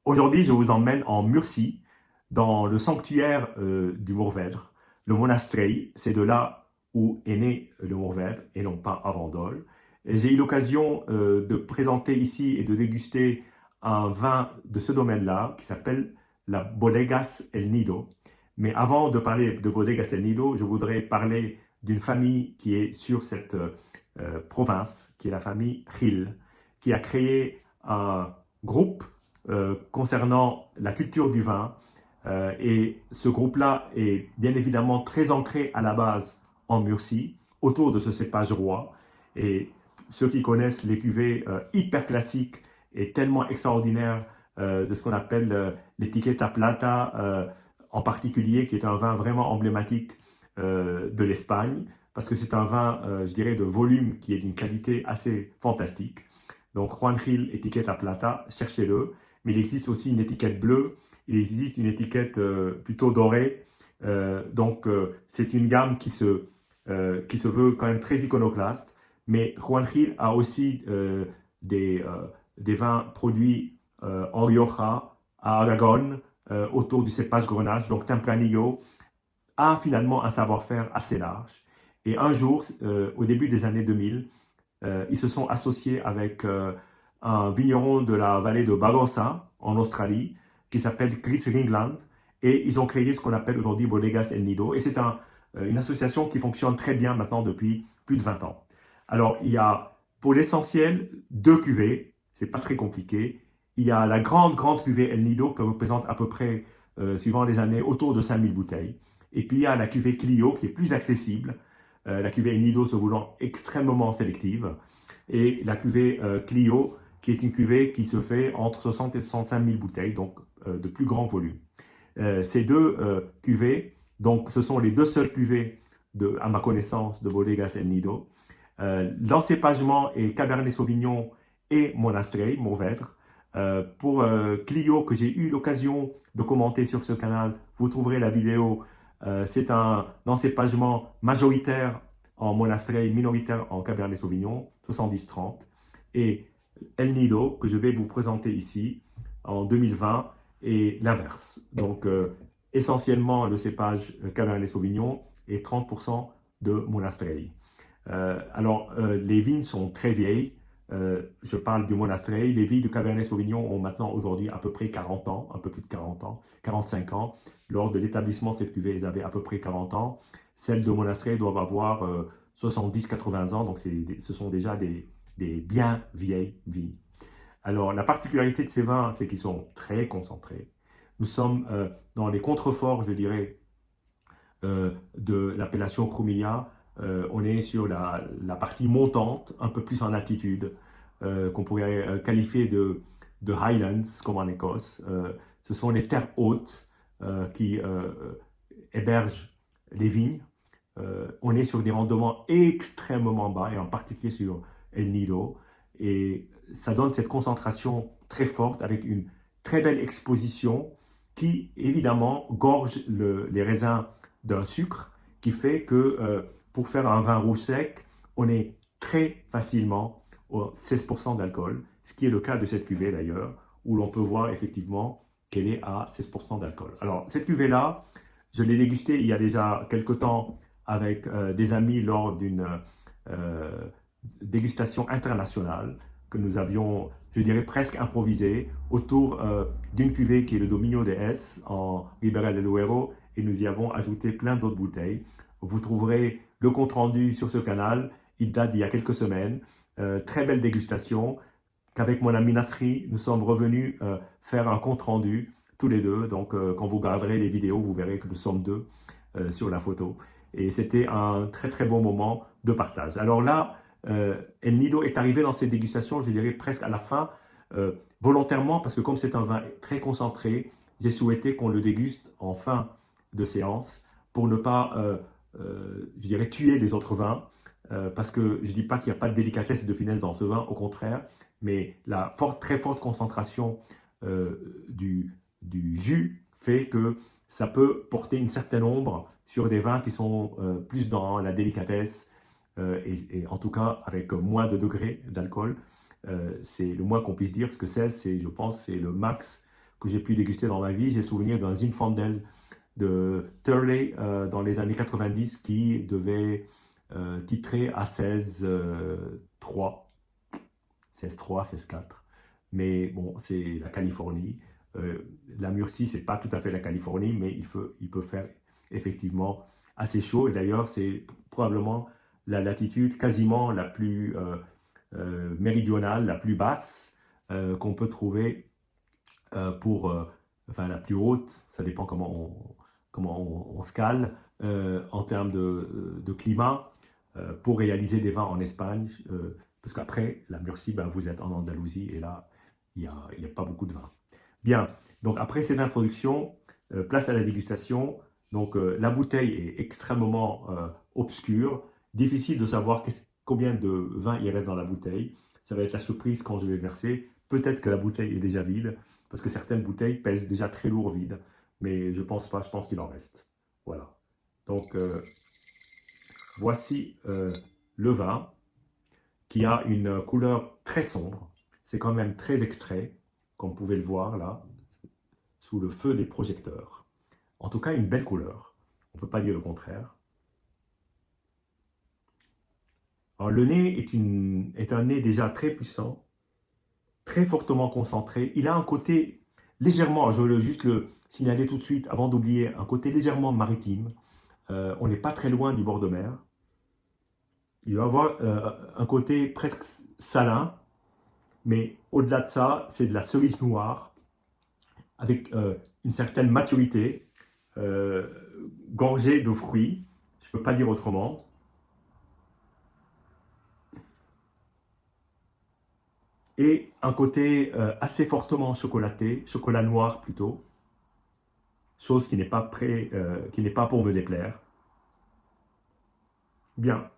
Aujourd'hui, je vous emmène en Murcie, dans le sanctuaire du Mourvèdre, le monastère. C'est de là où est né le Mourvèdre et non pas à Vendôle. Et j'ai eu l'occasion de présenter ici et de déguster un vin de ce domaine-là qui s'appelle la Bodegas El Nido. Mais avant de parler de Bodegas El Nido, je voudrais parler d'une famille qui est sur cette province, qui est la famille Gil, qui a créé un groupe concernant la culture du vin. Et ce groupe-là est bien évidemment très ancré à la base en Murcie, autour de ce cépage roi. Et ceux qui connaissent les cuvées hyper classiques et tellement extraordinaires de ce qu'on appelle l'Etiqueta Plata, en particulier, qui est un vin vraiment emblématique de l'Espagne, parce que c'est un vin, je dirais, de volume qui est d'une qualité assez fantastique. Donc Juan Gil Etiqueta Plata, cherchez-le. Mais il existe aussi une étiquette bleue, il existe une étiquette plutôt dorée. C'est une gamme qui se veut quand même très iconoclaste. Mais Juan Gil a aussi des vins produits en Rioja, à Aragon, autour du cépage Grenache. Donc Tempranillo a finalement un savoir-faire assez large. Et un jour, au début des années 2000, ils se sont associés avec un vigneron de la vallée de Barossa, en Australie, qui s'appelle Chris Ringland, et ils ont créé ce qu'on appelle aujourd'hui Bodegas El Nido, et c'est une association qui fonctionne très bien maintenant depuis plus de 20 ans. Alors, il y a pour l'essentiel deux cuvées, c'est pas très compliqué. Il y a la grande cuvée El Nido qui représente à peu près, suivant les années, autour de 5000 bouteilles. Et puis il y a la cuvée Clio qui est plus accessible, la cuvée El Nido se voulant extrêmement sélective, et la cuvée Clio qui est une cuvée qui se fait entre 60 et 65 000 bouteilles, donc de plus grand volume. Ces deux cuvées, donc ce sont les deux seules cuvées, à ma connaissance, de Bodegas El Nido. L'encépagement est Cabernet Sauvignon et Monastrell, Mourvèdre. Pour Clio, que j'ai eu l'occasion de commenter sur ce canal, vous trouverez la vidéo. C'est un encépagement majoritaire en Monastrell, minoritaire en Cabernet Sauvignon, 70-30. Et El Nido, que je vais vous présenter ici, en 2020, est l'inverse. Donc, essentiellement le cépage Cabernet Sauvignon et 30% de Monastrell. Les vignes sont très vieilles. Je parle du Monastrell. Les vignes de Cabernet Sauvignon ont maintenant aujourd'hui à peu près 40 ans, un peu plus de 40 ans, 45 ans. Lors de l'établissement de cette cuvée, ils avaient à peu près 40 ans. Celles de Monastrell doivent avoir 70-80 ans, donc ce sont déjà des bien vieilles vignes. Alors, la particularité de ces vins, c'est qu'ils sont très concentrés. Nous sommes dans les contreforts, je dirais, de l'appellation Jumilla. On est sur la partie montante, un peu plus en altitude, qu'on pourrait qualifier de Highlands, comme en Écosse. Ce sont les terres hautes qui hébergent les vignes. On est sur des rendements extrêmement bas, et en particulier sur El Nido. Et ça donne cette concentration très forte avec une très belle exposition qui, évidemment, gorge les raisins d'un sucre qui fait que pour faire un vin rouge sec, on est très facilement au 16% d'alcool, ce qui est le cas de cette cuvée d'ailleurs, où l'on peut voir effectivement qu'elle est à 16% d'alcool. Alors, cette cuvée-là, je l'ai dégustée il y a déjà quelques temps avec des amis lors d'une dégustation internationale que nous avions, je dirais, presque improvisée autour d'une cuvée qui est le Dominio de Es en Ribera del Duero, et nous y avons ajouté plein d'autres bouteilles. Vous trouverez le compte-rendu sur ce canal, il date d'il y a quelques semaines. Très belle dégustation qu'avec mon ami Nasri, nous sommes revenus faire un compte-rendu tous les deux. Donc quand vous regarderez les vidéos, vous verrez que nous sommes deux sur la photo. Et c'était un très bon moment de partage. Alors là, El Nido est arrivé dans cette dégustation, je dirais presque à la fin, volontairement, parce que comme c'est un vin très concentré, j'ai souhaité qu'on le déguste en fin de séance pour ne pas, je dirais, tuer les autres vins, parce que je ne dis pas qu'il n'y a pas de délicatesse et de finesse dans ce vin, au contraire, mais la très forte concentration du jus fait que ça peut porter une certaine ombre sur des vins qui sont plus dans la délicatesse, et en tout cas avec moins de degrés d'alcool. C'est le moins qu'on puisse dire, parce que 16, je pense, c'est le max que j'ai pu déguster dans ma vie. J'ai souvenir d'un Zinfandel de Turley dans les années 90 qui devait titrer à 16,3, 16,3, 16,4. Mais bon, c'est la Californie. La Murcie, c'est pas tout à fait la Californie, mais il peut faire effectivement assez chaud. Et d'ailleurs, c'est probablement la latitude quasiment la plus méridionale, la plus basse qu'on peut trouver enfin la plus haute, ça dépend comment on se cale en termes de climat pour réaliser des vins en Espagne. Parce qu'après, la Murcie, ben, vous êtes en Andalousie et là, il n'y a pas beaucoup de vin. Bien, donc après cette introduction, place à la dégustation. Donc la bouteille est extrêmement obscure, difficile de savoir combien de vin il reste dans la bouteille. Ça va être la surprise quand je vais verser. Peut-être que la bouteille est déjà vide, parce que certaines bouteilles pèsent déjà très lourd vide, mais je pense pas, je pense qu'il en reste. Voilà. Donc voici le vin qui a une couleur très sombre. C'est quand même très extrait, comme vous pouvez le voir là, sous le feu des projecteurs. En tout cas, une belle couleur. On ne peut pas dire le contraire. Alors, le nez est un nez déjà très puissant, très fortement concentré. Il a un côté légèrement, je veux juste le signaler tout de suite avant d'oublier, un côté légèrement maritime. On n'est pas très loin du bord de mer. Il va avoir un côté presque salin, mais au-delà de ça, c'est de la cerise noire avec une certaine maturité, gorgée de fruits, je ne peux pas dire autrement. Et un côté assez fortement chocolaté, chocolat noir plutôt, chose qui n'est pas qui n'est pas pour me déplaire. Bien.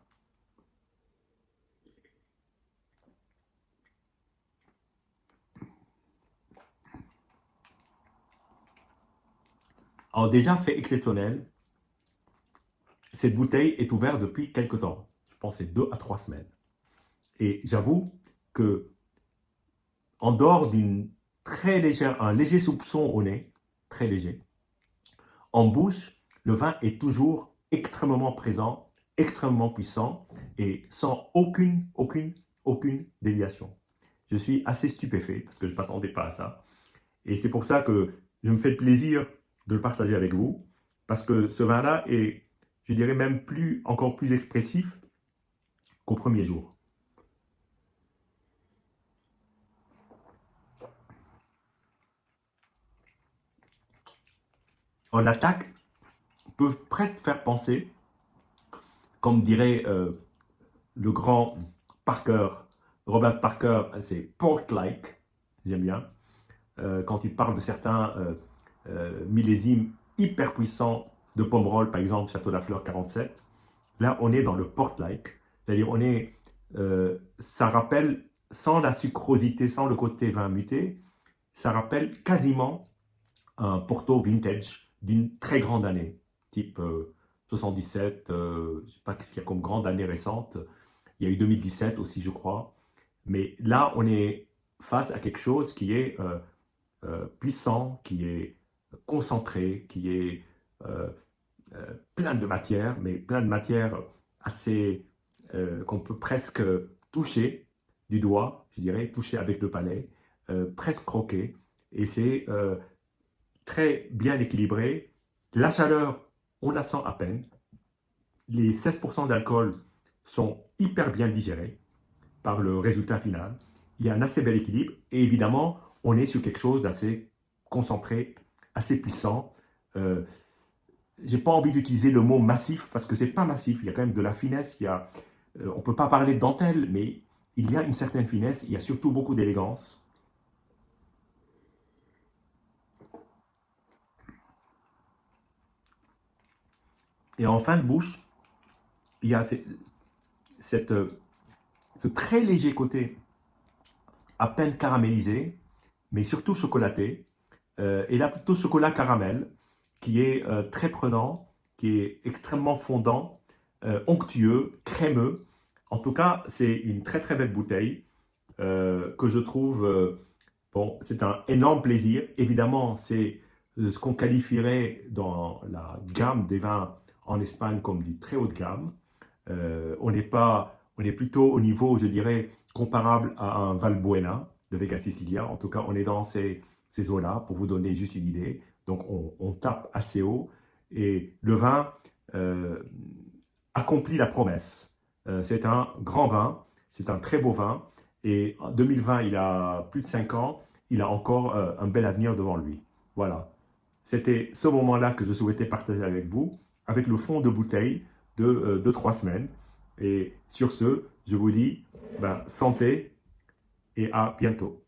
Alors déjà, fait exceptionnel, cette bouteille est ouverte depuis quelque temps. Je pense que c'est 2 à 3 semaines. Et j'avoue que, en dehors un léger soupçon au nez, très léger, en bouche, le vin est toujours extrêmement présent, extrêmement puissant et sans aucune déviation. Je suis assez stupéfait parce que je ne m'attendais pas à ça. Et c'est pour ça que je me fais le plaisir de le partager avec vous, parce que ce vin-là est, je dirais même encore plus expressif qu'au premier jour. En attaque peut presque faire penser, comme dirait le grand Parker, Robert Parker, c'est port-like, j'aime bien, quand il parle de certains millésimes hyper puissants de Pomerol, par exemple Château Lafleur 47. Là, on est dans le port-like, c'est-à-dire ça rappelle, sans la sucrosité, sans le côté vin muté, ça rappelle quasiment un Porto vintage d'une très grande année, type 77, je ne sais pas ce qu'il y a comme grande année récente, il y a eu 2017 aussi, je crois, mais là, on est face à quelque chose qui est puissant, qui est concentré, qui est plein de matière, mais plein de matière assez qu'on peut presque toucher du doigt, je dirais, toucher avec le palais, presque croquer, et c'est très bien équilibré. La chaleur, on la sent à peine. Les 16% d'alcool sont hyper bien digérés par le résultat final. Il y a un assez bel équilibre et évidemment, on est sur quelque chose d'assez concentré, assez puissant. J'ai pas envie d'utiliser le mot massif parce que c'est pas massif. Il y a quand même de la finesse. On ne peut pas parler de dentelle, mais il y a une certaine finesse. Il y a surtout beaucoup d'élégance. Et en fin de bouche, il y a ce très léger côté à peine caramélisé, mais surtout chocolaté. Et là, plutôt chocolat caramel, qui est très prenant, qui est extrêmement fondant, onctueux, crémeux. En tout cas, c'est une très très belle bouteille que je trouve Bon, c'est un énorme plaisir. Évidemment, c'est ce qu'on qualifierait dans la gamme des vins en Espagne comme du très haut de gamme. On est plutôt au niveau, je dirais, comparable à un Valbuena de Vega Sicilia. En tout cas, on est dans ces eaux-là, pour vous donner juste une idée. Donc, on tape assez haut. Et le vin euh, accomplit la promesse. C'est un grand vin, c'est un très beau vin. Et en 2020, il a plus de 5 ans, il a encore un bel avenir devant lui. Voilà. C'était ce moment-là que je souhaitais partager avec vous, avec le fond de bouteille de 3 semaines. Et sur ce, je vous dis santé et à bientôt.